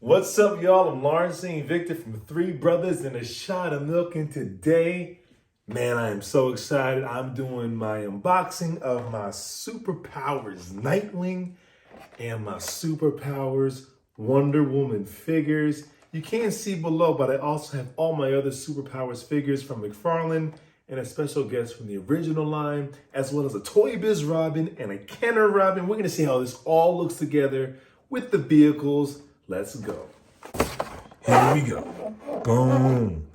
What's up, y'all? I'm Lawrence St. Victor from Three Brothers and a Shot of Milk. And today, man, I am so excited. I'm doing my unboxing of my Superpowers Nightwing and my Superpowers Wonder Woman figures. You can't see below, but I also have all my other Superpowers figures from Mcfarlane and a special guest from the original line, as well as a Toy Biz Robin and a Kenner Robin. We're gonna see how this all looks together with the vehicles. Let's go. Here we go. Boom.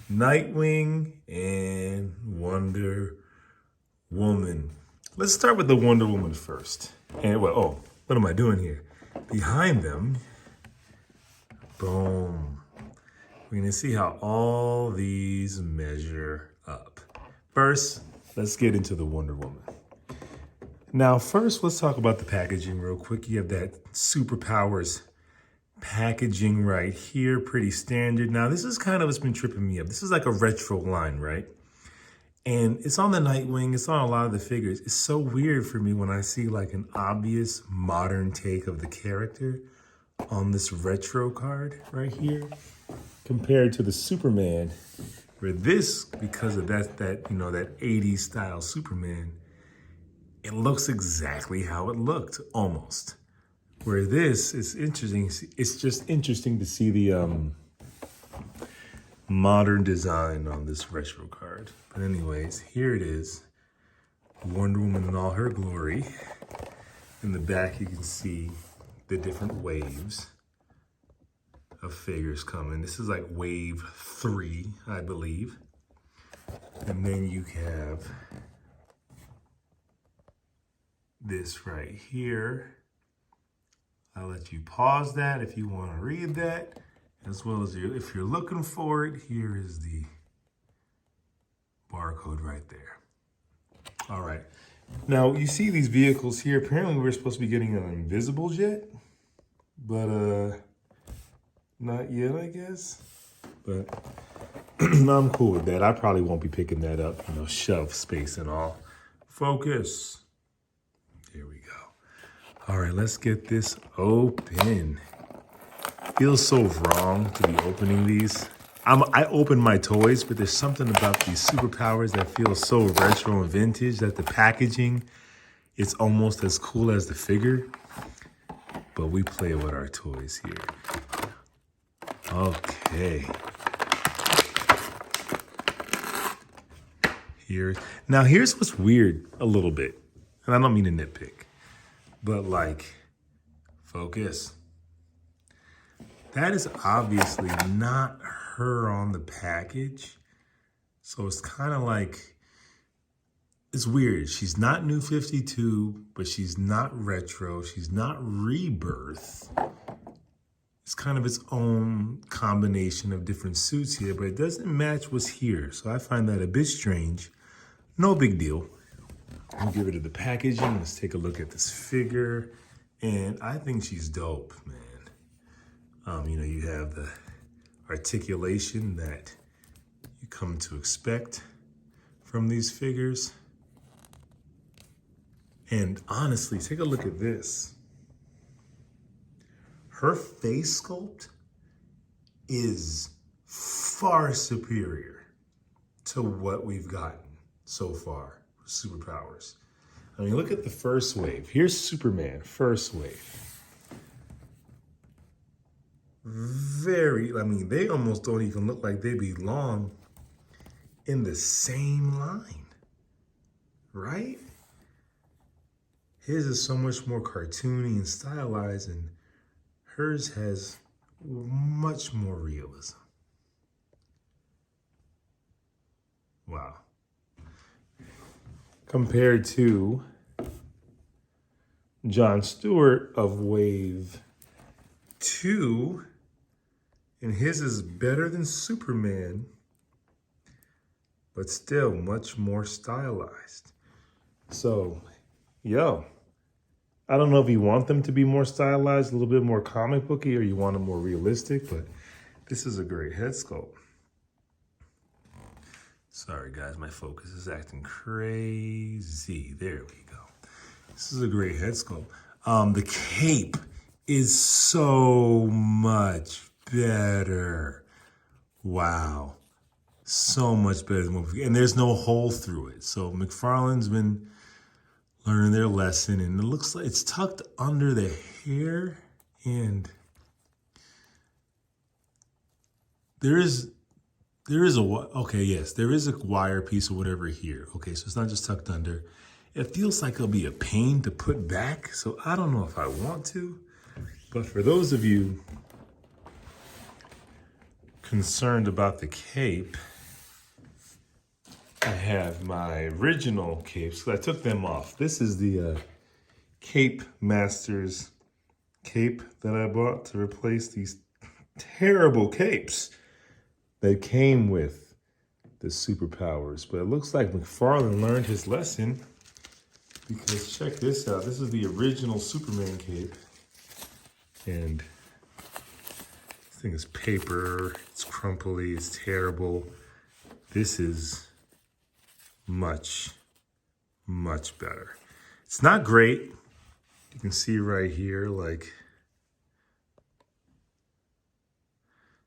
Nightwing and Wonder Woman. Let's start with the Wonder Woman first. And what am I doing here? Behind them, boom. We're gonna see how all these measure up. First, let's get into the Wonder Woman. Now, first, let's talk about the packaging real quick. You have that Superpowers packaging right here, pretty standard. Now, this is kind of what's been tripping me up. This is like a retro line, right? And it's on the Nightwing, it's on a lot of the figures. It's so weird for me when I see like an obvious modern take of the character on this retro card right here, compared to the Superman, where this, because of that 80s style Superman, it looks exactly how it looked, almost. Where this is interesting, it's just interesting to see the modern design on this retro card. But anyways, here it is, Wonder Woman in all her glory. In the back, you can see the different waves of figures coming. This is like wave 3, I believe. And then you have this right here. I'll let you pause that if you want to read that, as well as if you're looking for it, here is the barcode right there. All right. Now, you see these vehicles here. Apparently, we're supposed to be getting an invisible jet, but not yet, I guess. But I'm cool with that. I probably won't be picking that up, shelf space and all. Focus. Here we go. All right, let's get this open. Feels so wrong to be opening these. I open my toys, but there's something about these Superpowers that feels so retro and vintage that the packaging is almost as cool as the figure. But we play with our toys here. Okay. Here's what's weird a little bit, and I don't mean to nitpick. But focus. That is obviously not her on the package. So it's kind of like, it's weird. She's not New 52, but she's not retro. She's not Rebirth. It's kind of its own combination of different suits here, but it doesn't match what's here. So I find that a bit strange. No big deal. I'll get rid of the packaging. Let's take a look at this figure. And I think she's dope, man. You have the articulation that you come to expect from these figures. And honestly, take a look at this. Her face sculpt is far superior to what we've gotten so far. Superpowers. I mean, look at the first wave. Here's Superman, first wave. They almost don't even look like they belong in the same line, right? His is so much more cartoony and stylized, and hers has much more realism. Wow. Compared to John Stewart of Wave 2, and his is better than Superman, but still much more stylized. So, I don't know if you want them to be more stylized, a little bit more comic booky, or you want them more realistic, but this is a great head sculpt. Sorry guys, my focus is acting crazy. There we go. This is a great head sculpt. The cape is so much much better. Wow. So much better than what we, and there's no hole through it. So Mcfarlane's been learning their lesson, and it looks like it's tucked under the hair, and there is a, okay, yes, there is a wire piece or whatever here. Okay, so it's not just tucked under. It feels like it'll be a pain to put back, so I don't know if I want to, but for those of you concerned about the cape, I have my original capes, so I took them off. This is the Cape Masters cape that I bought to replace these terrible capes that came with the superpowers. But it looks like Mcfarlane learned his lesson, because check this out. This is the original Superman cape. And this thing is paper, it's crumply, it's terrible. This is much, much better. It's not great. You can see right here, like,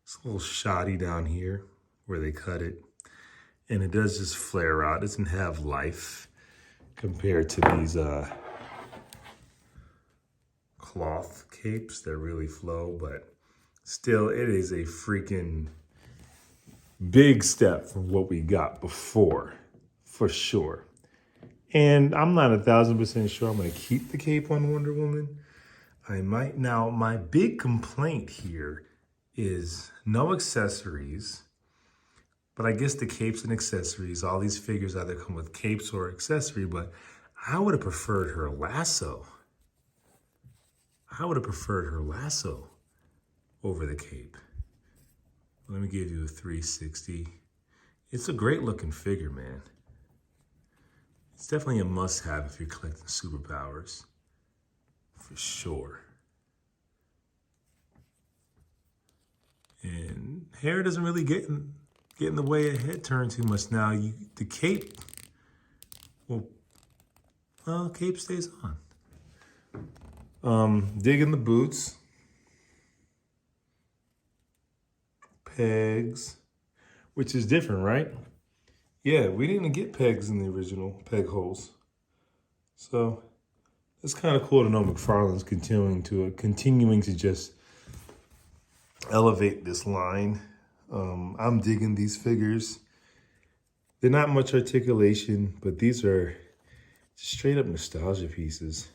it's a little shoddy down here where they cut it. And it does just flare out. It doesn't have life compared to these cloth capes that really flow, but still, it is a freaking big step from what we got before, for sure. And I'm not 1,000% sure I'm gonna keep the cape on Wonder Woman. I might. Now, my big complaint here is no accessories, but I guess the capes and accessories, all these figures either come with capes or accessory, but I would have preferred her lasso. I would have preferred her lasso over the cape. Let me give you a 360. It's a great looking figure, man. It's definitely a must-have if you're collecting superpowers, for sure. And hair doesn't really get in the way of head turn too much. Now, the cape, well, cape stays on. Digging the boots. Pegs, which is different, right? Yeah, we didn't get pegs in the original peg holes. So it's kind of cool to know Mcfarlane's continuing to just elevate this line. I'm digging these figures. They're not much articulation, but these are straight up nostalgia pieces.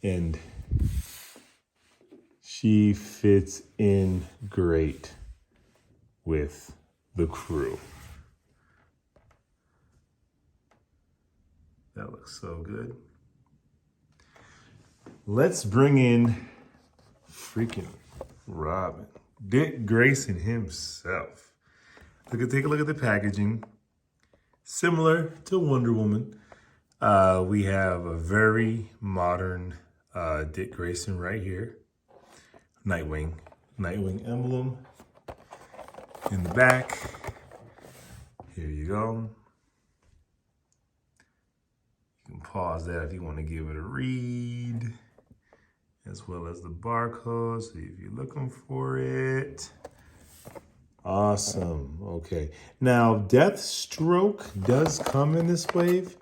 And she fits in great with the crew. That looks so good. Let's bring in freaking Robin. Dick Grayson himself. Take a look at the packaging. Similar to Wonder Woman. We have a very modern Dick Grayson right here. Nightwing emblem in the back. Here you go. You can pause that if you want to give it a read, as well as the barcode, see if you're looking for it. Awesome. Okay. Now, Deathstroke does come in this wave.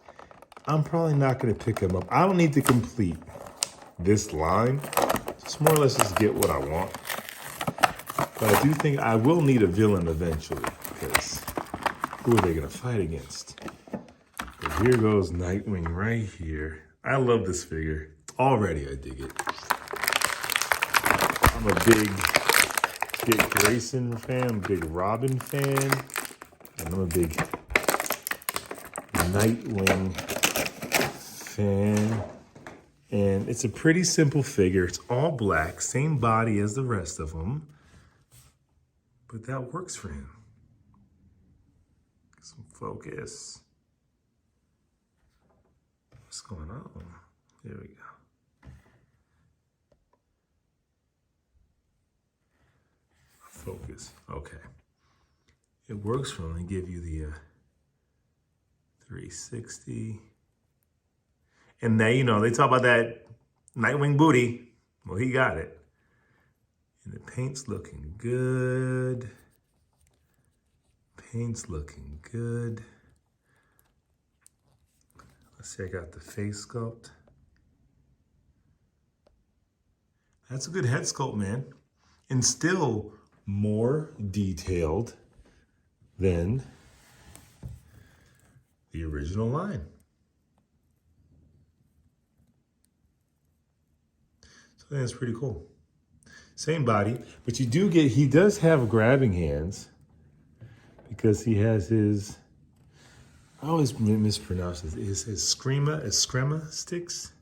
I'm probably not going to pick him up. I don't need to complete this line. Just more or less just get what I want. But I do think I will need a villain eventually, because who are they going to fight against? But here goes Nightwing right here. I love this figure. Already I dig it. I'm a big Dick Grayson fan, I'm a big Robin fan, and I'm a big Nightwing fan. And it's a pretty simple figure. It's all black, same body as the rest of them. But that works for him. Get some focus. What's going on? There we go. Focus. Okay. It works for him. They give you the 360. And now, you know, they talk about that Nightwing booty. Well, he got it. And the paint's looking good. Paint's looking good. Let's check out the face sculpt. That's a good head sculpt, man. And still more detailed than the original line. So I think that's pretty cool. Same body, but you do get, he does have grabbing hands because he has his, I always mispronounce it, his eskrima sticks,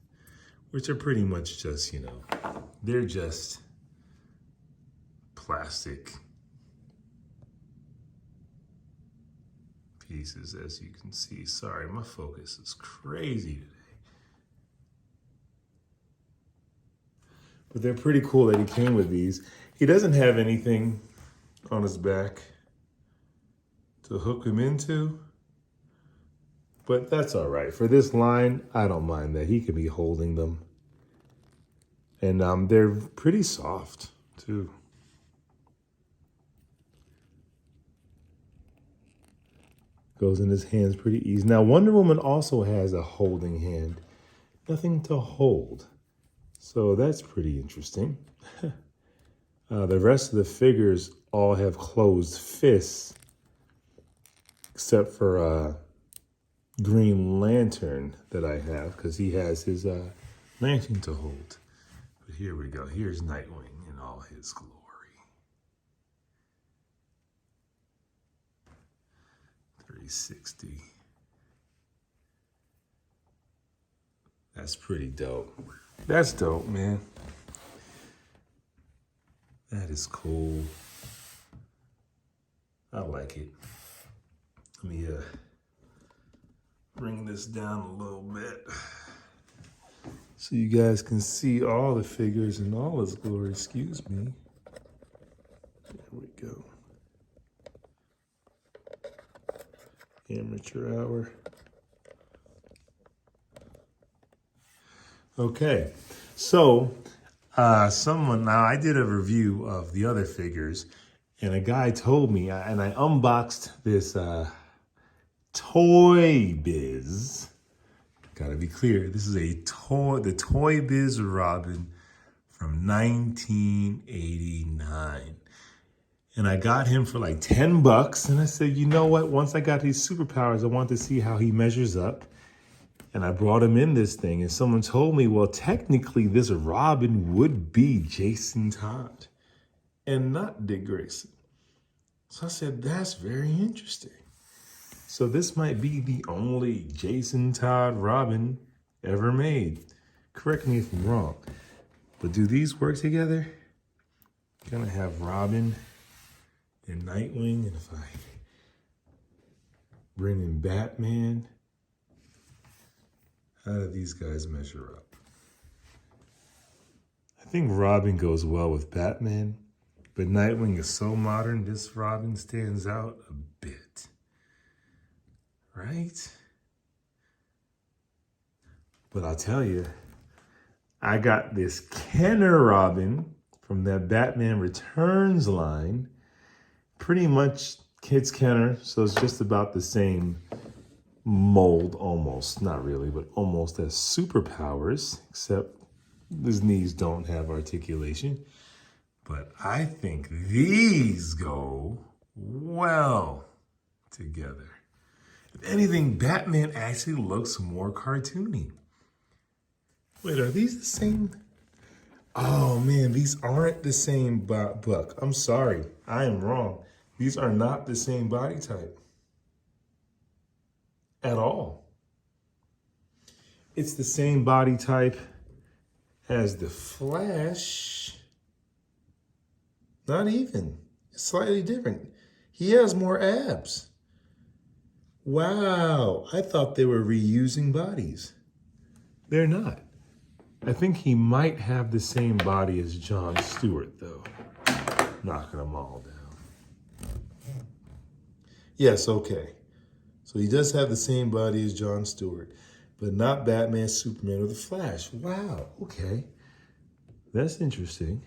which are pretty much just, you know, they're just plastic pieces, as you can see. Sorry, my focus is crazy today. But they're pretty cool that he came with these. He doesn't have anything on his back to hook him into, but that's all right. For this line, I don't mind that. He can be holding them. And they're pretty soft, too. Goes in his hands pretty easy. Now, Wonder Woman also has a holding hand. Nothing to hold. So that's pretty interesting. The rest of the figures all have closed fists, except for Green Lantern that I have, because he has his lantern to hold. But here we go. Here's Nightwing in all his glory. $360. That's pretty dope. That's dope, man. That is cool. I like it. Let me bring this down a little bit so you guys can see all the figures in all its glory. Excuse me. There we go. Amateur hour. Okay, so now I did a review of the other figures, and a guy told me, and I unboxed this Toy Biz. Gotta be clear, this is the Toy Biz Robin from 1989. And I got him for like $10, and I said, you know what? Once I got these superpowers, I want to see how he measures up. And I brought him in this thing, and someone told me, well, technically this Robin would be Jason Todd and not Dick Grayson. So I said, that's very interesting. So this might be the only Jason Todd Robin ever made. Correct me if I'm wrong. But do these work together? Gonna have Robin and Nightwing, and if I bring in Batman, how do these guys measure up? I think Robin goes well with Batman, but Nightwing is so modern, this Robin stands out a bit. Right? But I'll tell you, I got this Kenner Robin from that Batman Returns line. Pretty much Kids Kenner, so it's just about the same mold, almost, not really, but almost has superpowers, except his knees don't have articulation. But I think these go well together. If anything, Batman actually looks more cartoony. Wait, are these the same? Oh man, these aren't the same buck. I'm sorry, I am wrong. These are not the same body type. At all. It's the same body type as the Flash. Not even. It's slightly different. He has more abs. Wow, I thought they were reusing bodies. They're not. I think he might have the same body as John Stewart, though. Knocking them all down. Yes, okay. So he does have the same body as John Stewart, but not Batman, Superman, or the Flash. Wow, okay. That's interesting.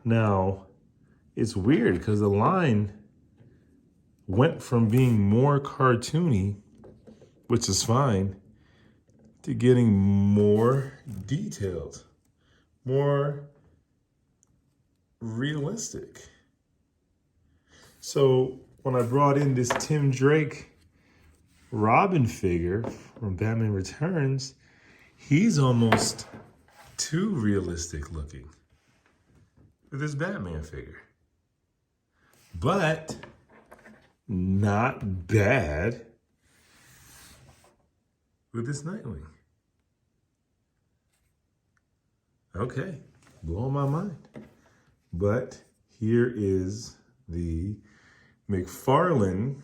Now, it's weird because the line went from being more cartoony, which is fine, to getting more detailed, more realistic. So when I brought in this Tim Drake Robin figure from Batman Returns, he's almost too realistic looking with this Batman figure. But not bad with this Nightwing. Okay, blowing my mind. But here is the Mcfarlane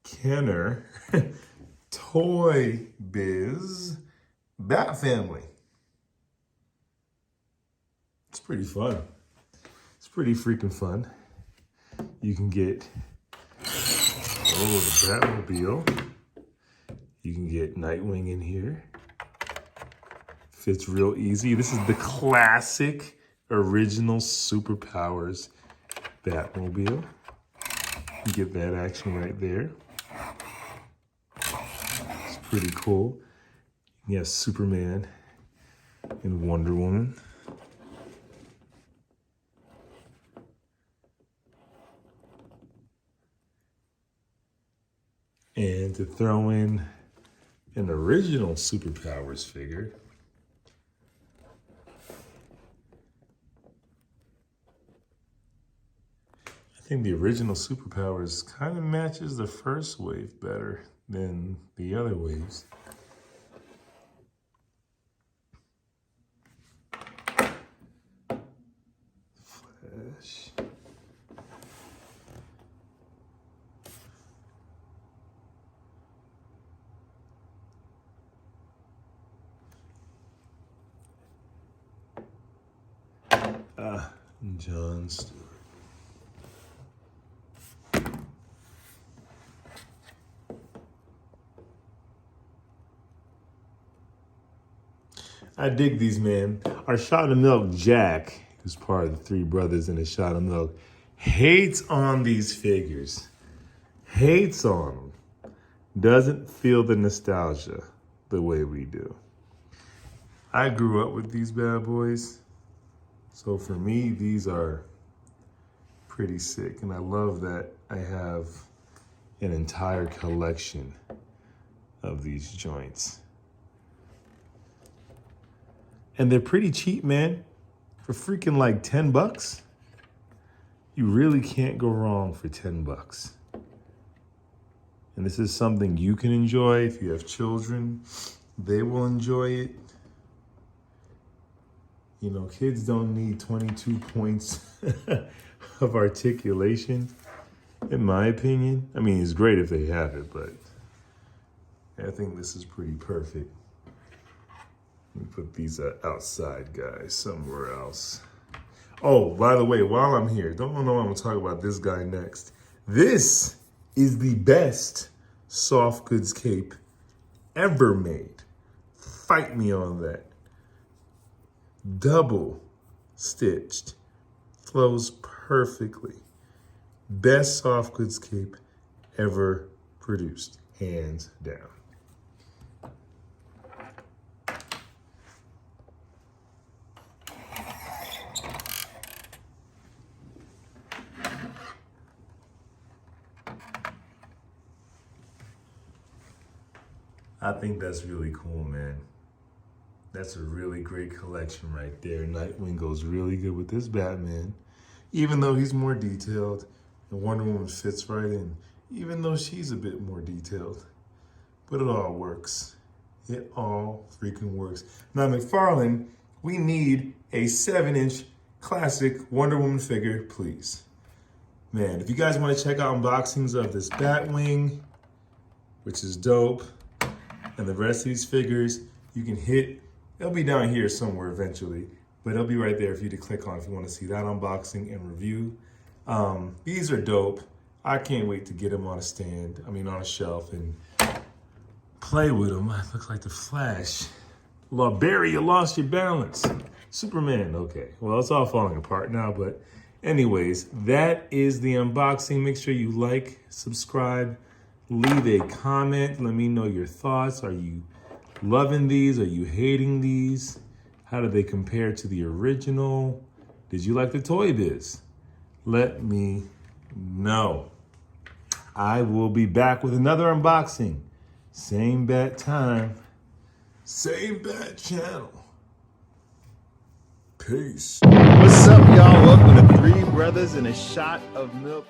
Kenner Toy Biz Bat Family. It's pretty fun. It's pretty freaking fun. You can get, the Batmobile. You can get Nightwing in here. Fits real easy. This is the classic original Superpowers Batmobile. You get that action right there. It's pretty cool. You have Superman and Wonder Woman. And to throw in an original Superpowers figure, I think the original Superpowers kind of matches the first wave better than the other waves. Flash. John Stewart. I dig these, man. Our Shot of Milk Jack, who's part of the three brothers in the Shot of Milk, hates on these figures. Hates on them. Doesn't feel the nostalgia the way we do. I grew up with these bad boys. So for me, these are pretty sick. And I love that I have an entire collection of these joints. And they're pretty cheap, man. For freaking like 10 bucks. You really can't go wrong for 10 bucks. And this is something you can enjoy. If you have children, they will enjoy it. You know, kids don't need 22 points of articulation, in my opinion. I mean, it's great if they have it, but I think this is pretty perfect. Let me put these outside guys somewhere else. Oh, by the way, while I'm here, don't know I'm gonna talk about this guy next. This is the best soft goods cape ever made. Fight me on that. Double stitched, flows perfectly. Best soft goods cape ever produced, hands down. I think that's really cool, man. That's a really great collection right there. Nightwing goes really good with this Batman, even though he's more detailed, and Wonder Woman fits right in, even though she's a bit more detailed. But it all works. It all freaking works. Now, Mcfarlane, we need a 7-inch classic Wonder Woman figure, please. Man, if you guys want to check out unboxings of this Batwing, which is dope, and the rest of these figures, you can hit, it'll be down here somewhere eventually, but it'll be right there for you to click on if you want to see that unboxing and review. These are dope. I can't wait to get them on a shelf and play with them. I look like the Flash. Barry, you lost your balance. Superman, okay. Well, it's all falling apart now, but anyways, that is the unboxing. Make sure you like, subscribe, leave a comment. Let me know your thoughts. Are you loving these? Are you hating these? How do they compare to the original? Did you like the Toy Biz? Let me know. I will be back with another unboxing. Same bat time, same bat channel. Peace. What's up, y'all? Welcome to Three Brothers and a Shot of Milk.